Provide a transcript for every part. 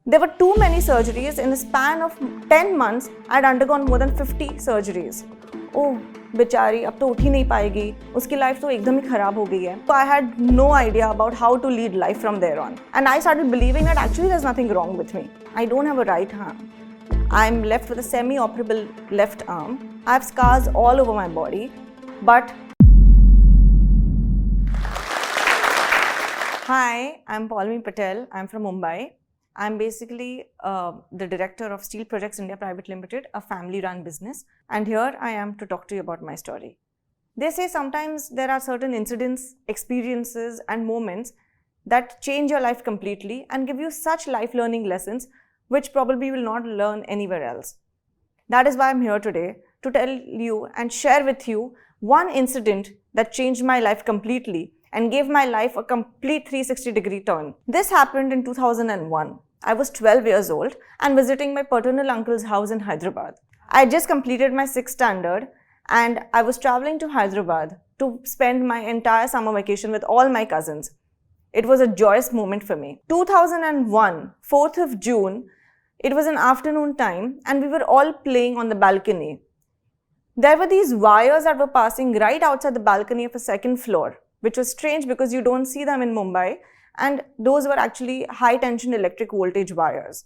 There were too many surgeries. In a span of 10 months, I had undergone more than 50 surgeries. Oh, बेचारी अब तो उठ ही नहीं पाएगी, उसकी लाइफ तो एकदम ही खराब हो गई है. So I had no idea about how to lead life from there on. And I started believing that actually there's nothing wrong with me. I don't have a right arm. I'm left with a semi-operable left arm. I have scars all over my body. But hi, I'm Paulami Patel. I'm from Mumbai. I'm basically the director of Steel Projects India Private Limited, a family-run business. And here I am to talk to you about my story. They say sometimes there are certain incidents, experiences, and moments that change your life completely and give you such life learning lessons which probably you will not learn anywhere else. That is why I'm here today to tell you and share with you one incident that changed my life completely and gave my life a complete 360-degree turn. This happened in 2001. I was 12 years old and visiting my paternal uncle's house in Hyderabad. I had just completed my 6th standard and I was traveling to Hyderabad to spend my entire summer vacation with all my cousins. It was a joyous moment for me. 2001, 4th of June, it was an afternoon time and we were all playing on the balcony. There were these wires that were passing right outside the balcony of a 2nd floor, which was strange because you don't see them in Mumbai, and those were actually high tension electric voltage wires.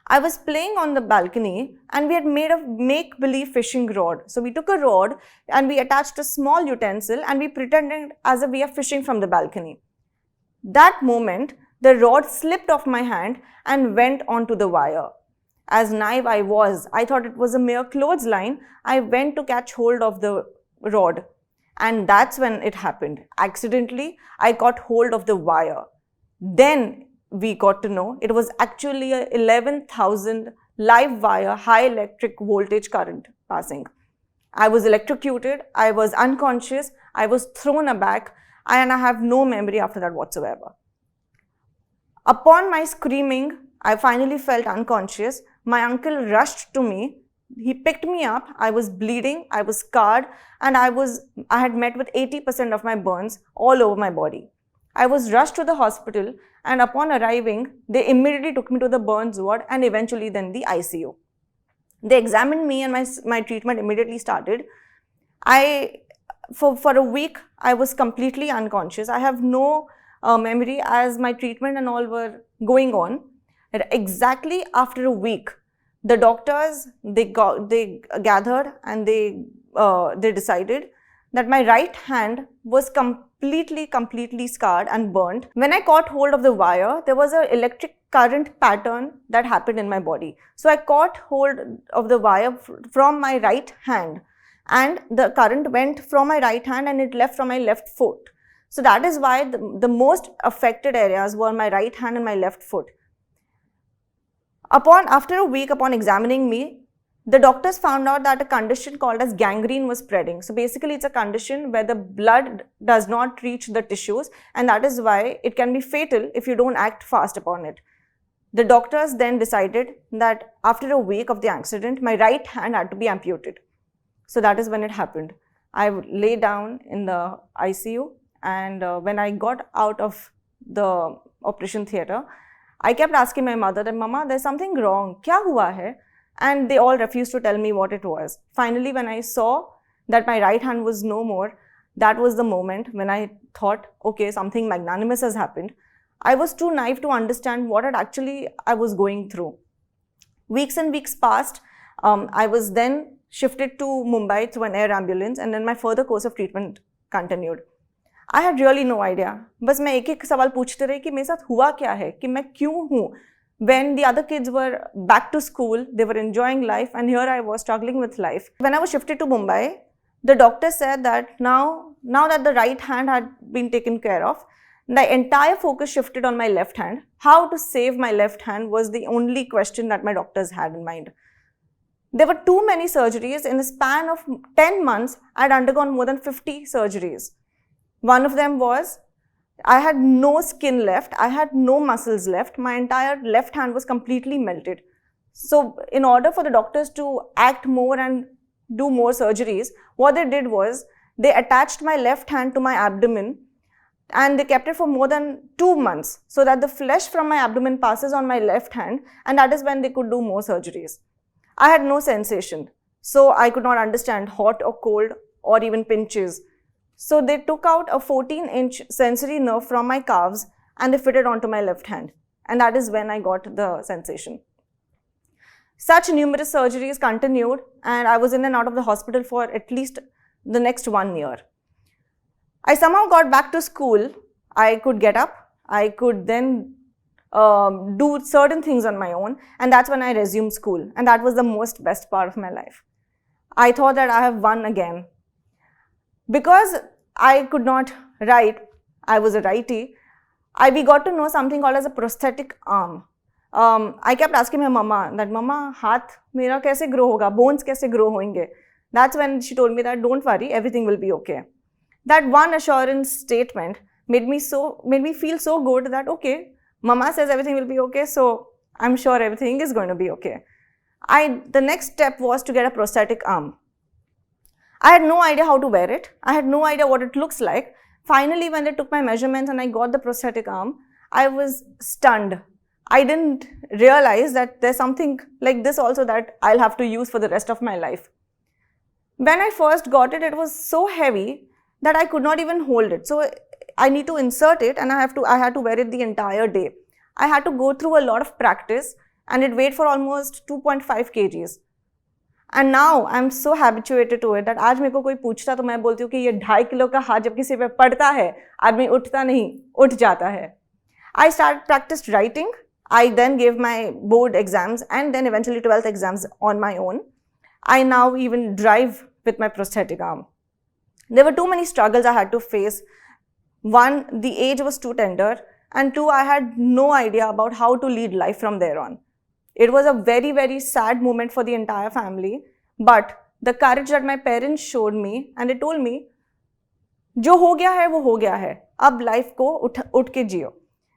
I was playing on the balcony and we had made a make-believe fishing rod. So we took a rod and we attached a small utensil and we pretended as if we are fishing from the balcony. That moment, the rod slipped off my hand and went onto the wire. As naive I was, I thought it was a mere clothesline. I went to catch hold of the rod. And that's when it happened. Accidentally, I got hold of the wire. Then we got to know it was actually a 11,000 live wire high electric voltage current passing. I was electrocuted, I was unconscious, I was thrown aback, and I have no memory after that whatsoever. Upon my screaming, I finally felt unconscious. My uncle rushed to me. He picked me up. I was bleeding, I was scarred, and I had met with 80% of my burns all over my body. I was rushed to the hospital, and upon arriving, they immediately took me to the burns ward and eventually then the ICU. They examined me and my treatment immediately started. For a week, I was completely unconscious. I have no memory as my treatment and all were going on. And exactly after a week, the doctors, they gathered and they decided that my right hand was completely scarred and burnt. When I caught hold of the wire, there was an electric current pattern that happened in my body. So I caught hold of the wire from my right hand and the current went from my right hand and it left from my left foot. So that is why the most affected areas were my right hand and my left foot. After a week, upon examining me, the doctors found out that a condition called as gangrene was spreading. So basically, it's a condition where the blood does not reach the tissues, and that is why it can be fatal if you don't act fast upon it. The doctors then decided that after a week of the accident, my right hand had to be amputated. So that is when it happened. I lay down in the ICU, and when I got out of the operation theatre, I kept asking my mother that, Mama, there's something wrong. Kya hua hai? And they all refused to tell me what it was. Finally, when I saw that my right hand was no more, that was the moment when I thought, okay, something magnanimous has happened. I was too naive to understand what I was going through. Weeks and weeks passed. I was then shifted to Mumbai through an air ambulance, and then my further course of treatment continued. I had really no idea. बस मैं एक सवाल पूछते रही कि मेरे साथ हुआ क्या है, कि मैं क्यों हूँ. When the other kids were back to school, they were enjoying life, and here I was struggling with life. When I was shifted to Mumbai, the doctor said that now that the right hand had been taken care of, the entire focus shifted on my left hand. How to save my left hand was the only question that my doctors had in mind. There were too many surgeries. In a span of 10 months, I had undergone more than 50 surgeries. One of them was, I had no skin left, I had no muscles left, my entire left hand was completely melted. So in order for the doctors to act more and do more surgeries, what they did was, they attached my left hand to my abdomen and they kept it for more than 2 months so that the flesh from my abdomen passes on my left hand, and that is when they could do more surgeries. I had no sensation, so I could not understand hot or cold or even pinches. So they took out a 14-inch sensory nerve from my calves and they fitted onto my left hand, and that is when I got the sensation. Such numerous surgeries continued, and I was in and out of the hospital for at least the next 1 year. I somehow got back to school. I could get up. I could then do certain things on my own, and that's when I resumed school, and that was the most best part of my life. I thought that I have won again. Because I could not write, I was a righty, we got to know something called as a prosthetic arm. I kept asking my mama that, Mama, haath mera kaise grow hoga? Bones kaise grow hoenge? That's when she told me that, don't worry, everything will be okay. That one assurance statement made me feel so good that, okay, Mama says everything will be okay, so I'm sure everything is going to be okay. The next step was to get a prosthetic arm. I had no idea how to wear it. I had no idea what it looks like. Finally, when they took my measurements and I got the prosthetic arm, I was stunned. I didn't realize that there's something like this also that I'll have to use for the rest of my life. When I first got it, it was so heavy that I could not even hold it. So I need to insert it, and I had to wear it the entire day. I had to go through a lot of practice, and it weighed for almost 2.5 kgs. And now I'm so habituated to it that आज मेरे को कोई पूछता तो मैं बोलती हूँ कि ये 2.5 किलो का हाथ जब किसी पे पड़ता है, आदमी उठता नहीं, उठ जाता है. I practiced writing. I then gave my board exams and then eventually 12th exams on my own. I now even drive with my prosthetic arm. There were too many struggles I had to face. One, the age was too tender, and two, I had no idea about how to lead life from there on. It was a very, very sad moment for the entire family, but the courage that my parents showed me, and they told me, जो हो गया है वो हो गया है, अब life को उठ के जियो.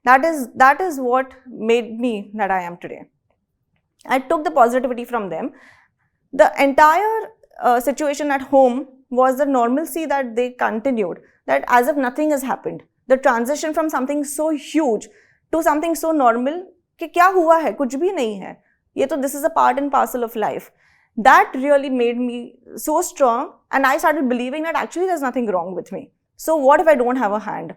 That is what made me that I am today. I took the positivity from them. The entire situation at home was the normalcy that they continued, that as if nothing has happened. The transition from something so huge to something so normal, कि क्या हुआ है, कुछ भी नहीं है, ये तो this is a part and parcel of life. That really made me so strong, and I started believing that actually there's nothing wrong with me. So what if I don't have a hand?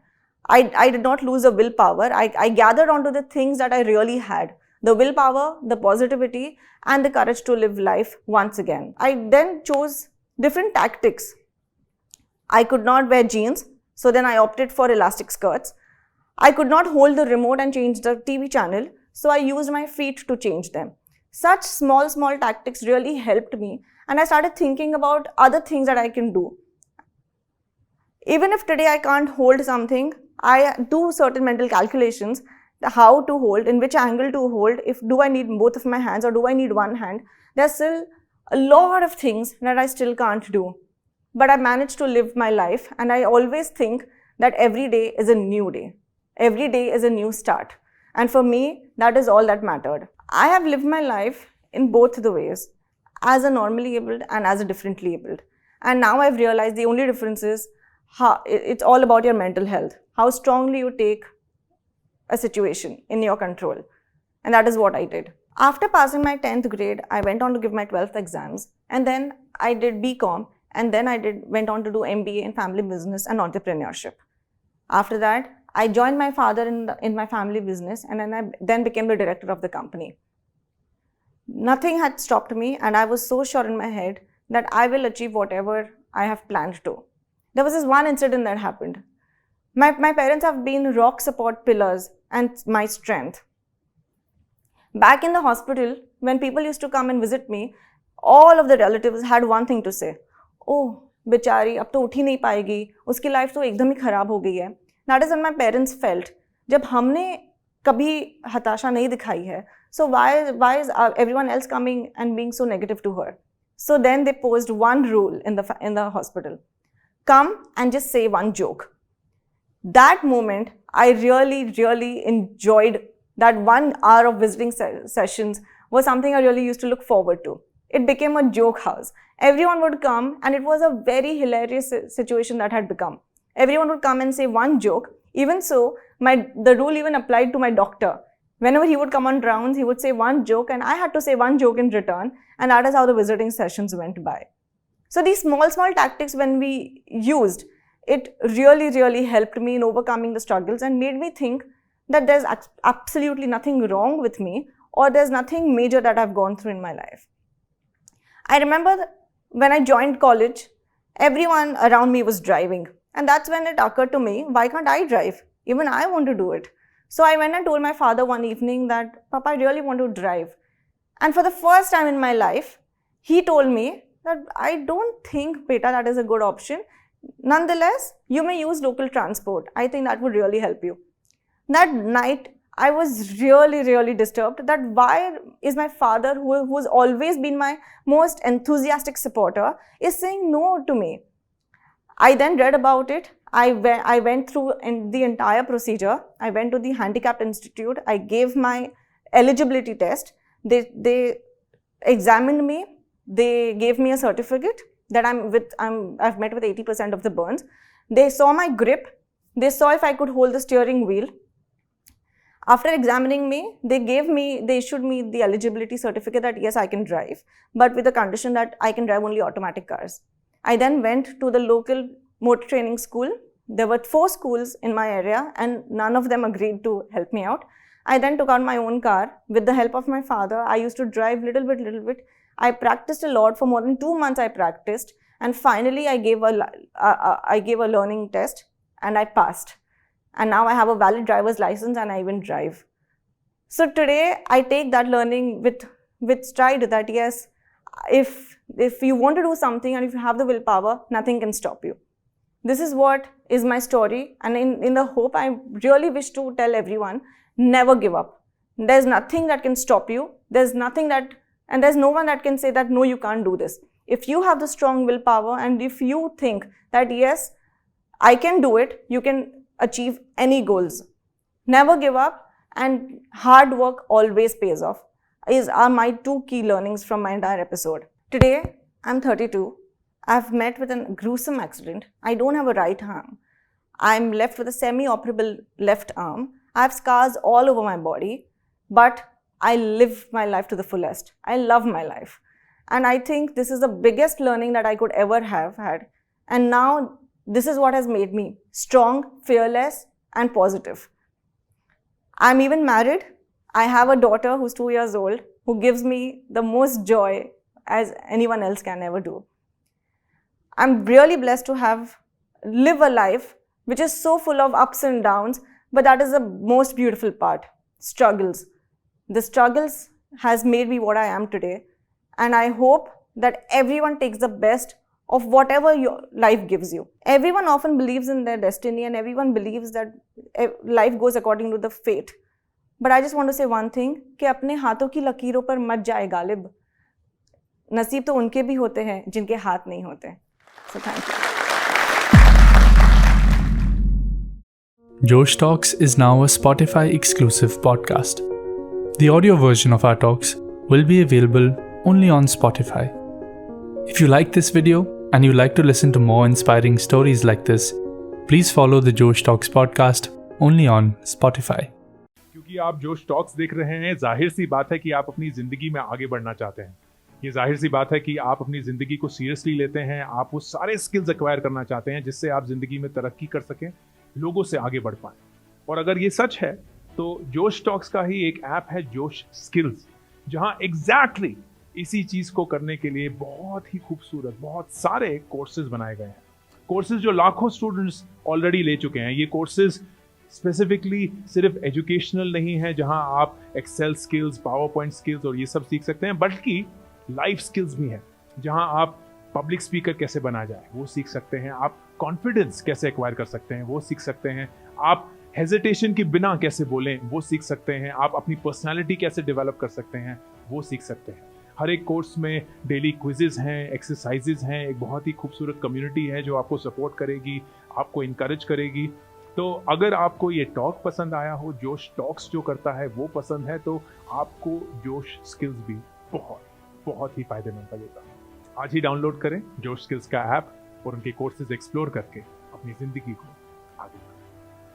I did not lose the willpower. I gathered onto the things that I really had. The willpower, the positivity, and the courage to live life once again. I then chose different tactics. I could not wear jeans, so then I opted for elastic skirts. I could not hold the remote and change the TV channel, so I used my feet to change them. Such small tactics really helped me, and I started thinking about other things that I can do. Even if today I can't hold something, I do certain mental calculations, how to hold, in which angle to hold, do I need both of my hands or do I need one hand. There's still a lot of things that I still can't do. But I managed to live my life, and I always think that every day is a new day. Every day is a new start. And for me, that is all that mattered. I have lived my life in both the ways, as a normally abled and as a differently abled. And now I've realized the only difference is it's all about your mental health, how strongly you take a situation in your control. And that is what I did. After passing my 10th grade, I went on to give my 12th exams, and then I did BCom, and then I went on to do MBA in family business and entrepreneurship. After that, I joined my father in my family business, and then became the director of the company. Nothing had stopped me, and I was so sure in my head that I will achieve whatever I have planned to. There was this one incident that happened. My parents have been rock support pillars and my strength. Back in the hospital, when people used to come and visit me, all of the relatives had one thing to say. Oh, बेचारी अब तो उठ ही नहीं पाएगी, उसकी life तो एकदम ही खराब हो गई है. That is what my parents felt. जब हमने कभी हताशा नहीं दिखाई है, so why is everyone else coming and being so negative to her? So then they posed one rule in the hospital. Come and just say one joke. That moment, I really enjoyed. That 1 hour of visiting sessions was something I really used to look forward to. It became a joke house. Everyone would come, and it was a very hilarious situation that had become. Everyone would come and say one joke, Even so, the rule even applied to my doctor. Whenever he would come on rounds, he would say one joke and I had to say one joke in return, and that is how the visiting sessions went by. So these small tactics, when we used, it really helped me in overcoming the struggles and made me think that there's absolutely nothing wrong with me, or there's nothing major that I've gone through in my life. I remember when I joined college, everyone around me was driving. And that's when it occurred to me, why can't I drive? Even I want to do it. So I went and told my father one evening that, Papa, I really want to drive. And for the first time in my life, he told me that I don't think, beta, that is a good option. Nonetheless, you may use local transport. I think that would really help you. That night, I was really disturbed that why is my father, who's always been my most enthusiastic supporter, is saying no to me. I then read about it. I went through the entire procedure. I went to the Handicapped Institute. I gave my eligibility test. They examined me. They gave me a certificate that I've met with 80% of the burns. They saw my grip. They saw if I could hold the steering wheel. After examining me, they issued me the eligibility certificate that yes, I can drive, but with the condition that I can drive only automatic cars. I then went to the local motor training school. There were 4 schools in my area and none of them agreed to help me out. I then took out my own car with the help of my father. I used to drive little bit. I practiced a lot. For more than 2 months I practiced, and finally I gave a learning test and I passed. And now I have a valid driver's license and I even drive. So today I take that learning with stride that yes, if you want to do something and if you have the willpower, nothing can stop you. This is what is my story, and in the hope, I really wish to tell everyone, never give up. There's nothing that can stop you. There's no one that can say that no, you can't do this. If you have the strong willpower and if you think that yes, I can do it, you can achieve any goals. Never give up, and hard work always pays off. Are my 2 key learnings from my entire episode. Today, I'm 32. I've met with a gruesome accident. I don't have a right arm. I'm left with a semi-operable left arm. I have scars all over my body, but I live my life to the fullest. I love my life. And I think this is the biggest learning that I could ever have had. And now, this is what has made me strong, fearless, and positive. I'm even married. I have a daughter who's 2 years old, who gives me the most joy as anyone else can ever do. I'm really blessed to live a life which is so full of ups and downs, but that is the most beautiful part, struggles. The struggles has made me what I am today, and I hope that everyone takes the best of whatever your life gives you. Everyone often believes in their destiny and everyone believes that life goes according to the fate. But I just want to say one thing, कि अपने हाथों की लकीरों पर मत जाए गालिब. नसीब तो उनके भी होते हैं जिनके हाथ नहीं होते. So thank you. Josh Talks is now a Spotify exclusive podcast. The audio version of our talks will be available only on Spotify. If you like this video and you like to listen to more inspiring stories like this, please follow the Josh Talks podcast only on Spotify. क्योंकि आप जोश talks देख रहे हैं, जाहिर सी बात है कि आप अपनी ज़िंदगी में आगे बढ़ना चाहते हैं. ये जाहिर सी बात है कि आप अपनी ज़िंदगी को सीरियसली लेते हैं. आप वो सारे स्किल्स एक्वायर करना चाहते हैं जिससे आप ज़िंदगी में तरक्की कर सकें, लोगों से आगे बढ़ पाएं. और अगर ये सच है तो जोश टॉक्स का ही एक ऐप है जोश स्किल्स, जहां एग्जैक्टली इसी चीज़ को करने के लिए बहुत ही खूबसूरत बहुत सारे कोर्सेज बनाए गए हैं. कोर्सेज जो लाखों स्टूडेंट्स ऑलरेडी ले चुके हैं. ये कोर्सेज स्पेसिफिकली सिर्फ एजुकेशनल नहीं है जहां आप Excel skills, PowerPoint skills और ये सब सीख सकते हैं, बल्कि लाइफ स्किल्स भी हैं जहां आप पब्लिक स्पीकर कैसे बना जाए वो सीख सकते हैं. आप कॉन्फिडेंस कैसे एक्वायर कर सकते हैं वो सीख सकते हैं. आप हेजिटेशन के बिना कैसे बोलें वो सीख सकते हैं. आप अपनी पर्सनालिटी कैसे डेवलप कर सकते हैं वो सीख सकते हैं. हर एक कोर्स में डेली क्विजेज हैं, एक्सरसाइजेज हैं, एक बहुत ही खूबसूरत कम्युनिटी है जो आपको सपोर्ट करेगी, आपको इनकरेज करेगी. तो अगर आपको ये टॉक पसंद आया हो, जोश टॉक्स जो करता है वो पसंद है, तो आपको जोश स्किल्स भी बहुत बहुत ही फायदेमंद लगेगा. आज ही डाउनलोड करें जोश स्किल्स का ऐप और उनके कोर्सेज एक्सप्लोर करके अपनी ज़िंदगी को